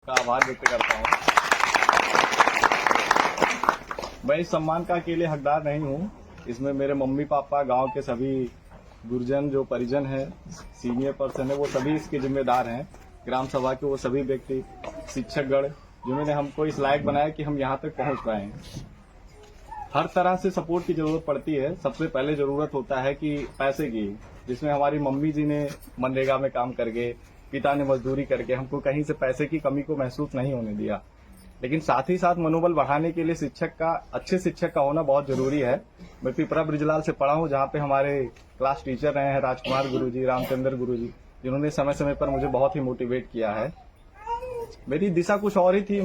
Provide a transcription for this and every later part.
का आभार व्यक्त करता हूँ। मैं इस सम्मान का अकेले हकदार नहीं हूँ। इसमें मेरे मम्मी पापा, गांव के सभी गुरुजन जो परिजन हैं, सीनियर पर्सन है, वो सभी इसके जिम्मेदार हैं। ग्राम सभा के वो सभी व्यक्ति, शिक्षकगण, जिन्होंने हमको इस लायक बनाया कि हम यहाँ तक पहुँच पाए हैं। हर तरह से सपोर्ट की जरूरत पड़ती है। सबसे पहले जरूरत होता है कि पैसे की, जिसमें हमारी मम्मी जी ने मनरेगा में काम करके, पिता ने मजदूरी करके हमको कहीं से पैसे की कमी को महसूस नहीं होने दिया। लेकिन साथ ही साथ मनोबल बढ़ाने के लिए अच्छे शिक्षक का होना बहुत जरूरी है। मैं पिपरा ब्रिजलाल से पढ़ा हूँ, जहाँ पे हमारे क्लास टीचर रहे हैं राजकुमार गुरुजी, रामचंद्र गुरुजी, जिन्होंने समय समय पर मुझे बहुत ही मोटिवेट किया है। मेरी दिशा कुछ और ही थी।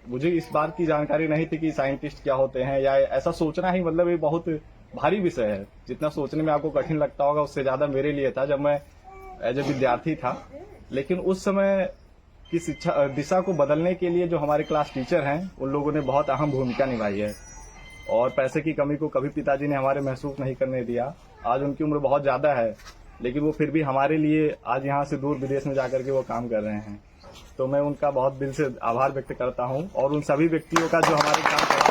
मुझे इस बात की जानकारी नहीं थी कि साइंटिस्ट क्या होते हैं, या ऐसा सोचना ही मतलब ये बहुत भारी विषय है। जितना सोचने में आपको कठिन लगता होगा, उससे ज्यादा मेरे लिए था जब मैं एज ए विद्यार्थी था। लेकिन उस समय की शिक्षा दिशा को बदलने के लिए जो हमारे क्लास टीचर हैं, उन लोगों ने बहुत अहम भूमिका निभाई है। और पैसे की कमी को कभी पिताजी ने हमारे महसूस नहीं करने दिया। आज उनकी उम्र बहुत ज्यादा है, लेकिन वो फिर भी हमारे लिए आज यहाँ से दूर विदेश में जाकर के वो काम कर रहे हैं। तो मैं उनका बहुत दिल से आभार व्यक्त करता हूँ। और उन सभी व्यक्तियों का जो हमारे ग्राम सभा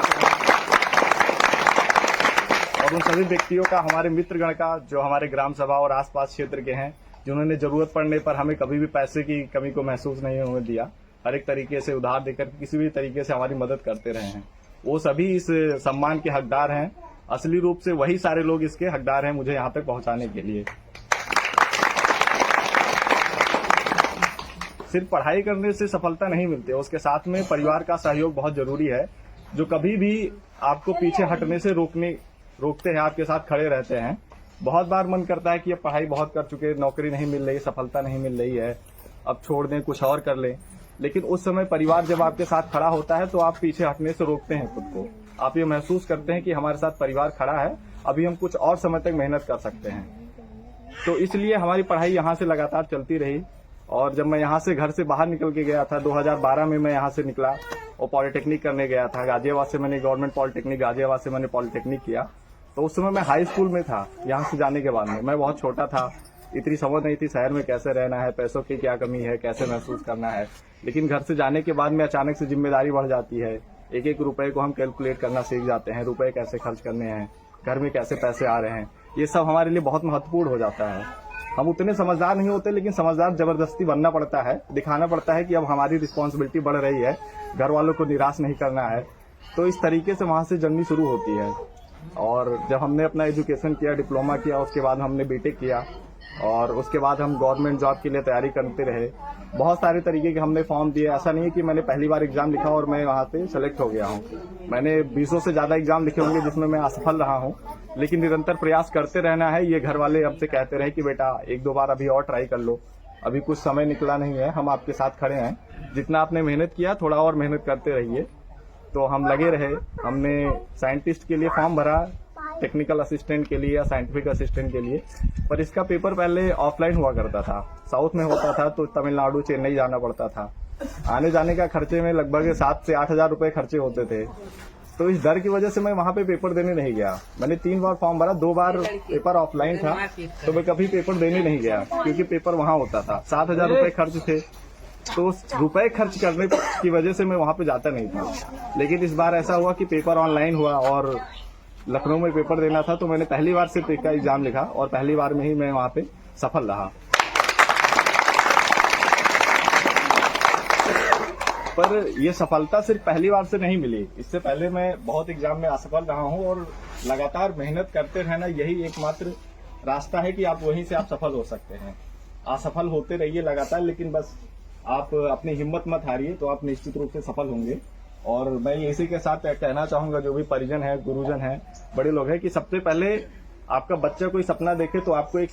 और उन सभी व्यक्तियों का, हमारे मित्रगण का, जो हमारे ग्राम सभा और आसपास क्षेत्र के हैं, जिन्होंने जरूरत पड़ने पर हमें कभी भी पैसे की कमी को महसूस नहीं होने दिया। हर एक तरीके से उधार देकर किसी भी तरीके से हमारी मदद करते रहे हैं। वो सभी इस सम्मान के हकदार हैं। असली रूप से वही सारे लोग इसके हकदार हैं मुझे यहाँ तक पहुँचाने के लिए। सिर्फ पढ़ाई करने से सफलता नहीं मिलती है, उसके साथ में परिवार का सहयोग बहुत जरूरी है, जो कभी भी आपको पीछे हटने से रोकते हैं, आपके साथ खड़े रहते हैं। बहुत बार मन करता है कि अब पढ़ाई बहुत कर चुके, नौकरी नहीं मिल रही, सफलता नहीं मिल रही है, अब छोड़ दें, कुछ और कर लें। लेकिन उस समय परिवार जब आपके साथ खड़ा होता है तो आप पीछे हटने से रोकते हैं खुद को। आप ये महसूस करते हैं कि हमारे साथ परिवार खड़ा है, अभी हम कुछ और समय तक मेहनत कर सकते हैं। तो इसलिए हमारी पढ़ाई यहाँ से लगातार चलती रही। और जब मैं यहाँ से घर से बाहर निकल के गया था, 2012 में मैं यहाँ से निकला और पॉलिटेक्निक करने गया था। गाजियाबाद से मैंने गवर्नमेंट पॉलिटेक्निक, गाजियाबाद से मैंने पॉलिटेक्निक किया। तो उस समय मैं हाई स्कूल में था। यहाँ से जाने के बाद में मैं बहुत छोटा था, इतनी समझ नहीं थी शहर में कैसे रहना है, पैसों की क्या कमी है, कैसे महसूस करना है। लेकिन घर से जाने के बाद में अचानक से जिम्मेदारी बढ़ जाती है। एक एक रुपए को हम कैलकुलेट करना सीख जाते हैं, रुपए कैसे खर्च करने हैं, घर में कैसे पैसे आ रहे हैं। ये सब हमारे लिए बहुत महत्वपूर्ण हो जाता है। हम उतने समझदार नहीं होते, लेकिन समझदार जबरदस्ती बनना पड़ता है, दिखाना पड़ता है कि अब हमारी रिस्पॉन्सिबिलिटी बढ़ रही है, घर वालों को निराश नहीं करना है। तो इस तरीके से वहां से जर्नी शुरू होती है। और जब हमने अपना एजुकेशन किया, डिप्लोमा किया, उसके बाद हमने बीटेक किया, और उसके बाद हम गवर्नमेंट जॉब के लिए तैयारी करते रहे। बहुत सारे तरीके के हमने फॉर्म दिए। ऐसा नहीं है कि मैंने पहली बार एग्जाम लिखा और मैं वहाँ पे सेलेक्ट हो गया हूँ। मैंने 20 से ज्यादा एग्जाम लिखे होंगे जिसमें मैं असफल रहा हूँ। लेकिन निरंतर प्रयास करते रहना है। ये घर वाले हमसे कहते रहे कि बेटा एक दो बार अभी और ट्राई कर लो, अभी कुछ समय निकला नहीं है, हम आपके साथ खड़े हैं, जितना आपने मेहनत किया थोड़ा और मेहनत करते रहिए। तो हम लगे रहे। हमने साइंटिस्ट के लिए फॉर्म भरा, टेक्निकल असिस्टेंट के लिए या साइंटिफिक असिस्टेंट के लिए। पर इसका पेपर पहले ऑफलाइन हुआ करता था, साउथ में होता था, तो तमिलनाडु, चेन्नई जाना पड़ता था। आने जाने का खर्चे में लगभग 7 से 8 हजार रुपए खर्चे होते थे। तो इस डर की वजह से मैं वहां पे पेपर देने नहीं गया। मैंने 3 बार फॉर्म भरा, 2 बार पेपर ऑफलाइन था, तो मैं कभी पेपर देने नहीं गया, क्योंकि पेपर वहां होता था। 7 हजार रुपए खर्च थे, तो रुपए खर्च करने की वजह से मैं वहां पे जाता नहीं था। लेकिन इस बार ऐसा हुआ कि पेपर ऑनलाइन हुआ और लखनऊ में पेपर देना था, तो मैंने पहली बार सिर्फ एक का एग्जाम लिखा और पहली बार में ही मैं वहां पे सफल रहा। पर ये सफलता सिर्फ पहली बार से नहीं मिली। इससे पहले मैं बहुत एग्जाम में असफल रहा हूं, और लगातार मेहनत करते रहना यही एकमात्र रास्ता है कि आप वहीं से आप सफल हो सकते हैं। असफल होते रहिए लगातार, लेकिन बस आप अपनी हिम्मत मत हारिए, तो आप निश्चित रूप से सफल होंगे। और मैं इसी के साथ कहना चाहूंगा, जो भी परिजन है, गुरुजन है, बड़े लोग हैं, कि सबसे पहले आपका बच्चा कोई सपना देखे तो आपको एक